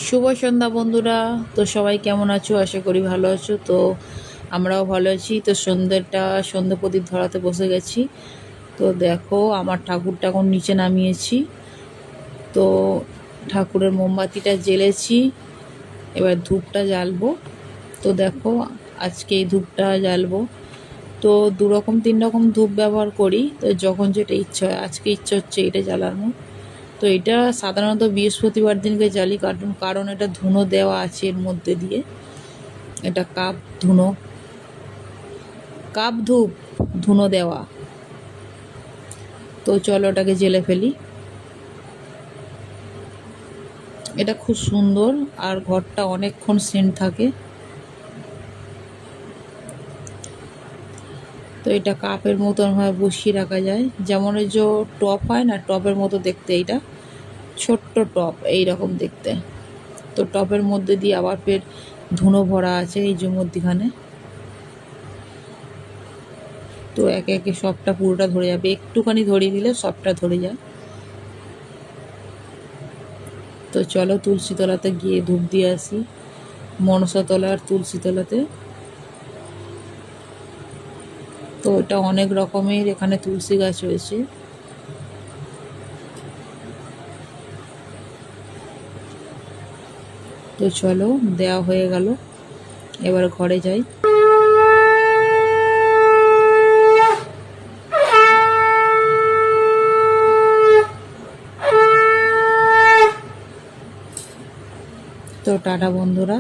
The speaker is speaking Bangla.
শুভ সন্ধ্যা বন্ধুরা। তো সবাই কেমন আছো? আশা করি ভালো আছো। তো আমরাও ভালো আছি। তো সন্ধ্যে প্রদীপ ধরাতে বসে গেছি। তো দেখো আমার ঠাকুরটা এখন নিচে নামিয়েছি। তো ঠাকুরের মোমবাতিটা জ্বেলেছি, এবার ধূপটা জ্বালবো। তো দেখো আজকে এই ধূপটা জ্বালবো। তো 2 রকম 3 রকম ধূপ ব্যবহার করি, তো যখন যেটা ইচ্ছা হয়। আজকে ইচ্ছা হচ্ছে এটা জ্বালানো। তো এটা সাধারণত বৃহস্পতিবার দিনকে জ্বালি, কারণ এটা ধুনো দেওয়া আছে এর মধ্যে দিয়ে। এটা কাপ ধূপ ধুনো দেওয়া। তো চলো ওটাকে জেলে ফেলি। এটা খুব সুন্দর, আর ঘরটা অনেকক্ষণ সেন্ট থাকে। তো এটা কাপের মতন ভাবে বসিয়ে রাখা যায়, যেমন এই যে টপ হয় না, টপের মতো দেখতে। এইটা ছোট্ট টপ এই রকম দেখতে। তো টপের মধ্যে দিয়ে আবার ফের ধুনো ভরা আছে এই যে মধ্যিখানে। তো একে একে সবটা পুরোটা ধরে যাবে, একটুখানি ধরিয়ে দিলে সবটা ধরে যায়। তো চলো তুলসীতলাতে গিয়ে ধূপ দিয়ে আসি, মনসাতলা আর তুলসীতলাতে। তো এটা অনেক রকমের এখানে তুলসী গাছ রয়েছে। তো চলো দেওয়া হয়ে গেল, এবার ঘরে যাই। তো টাটা বন্ধুরা।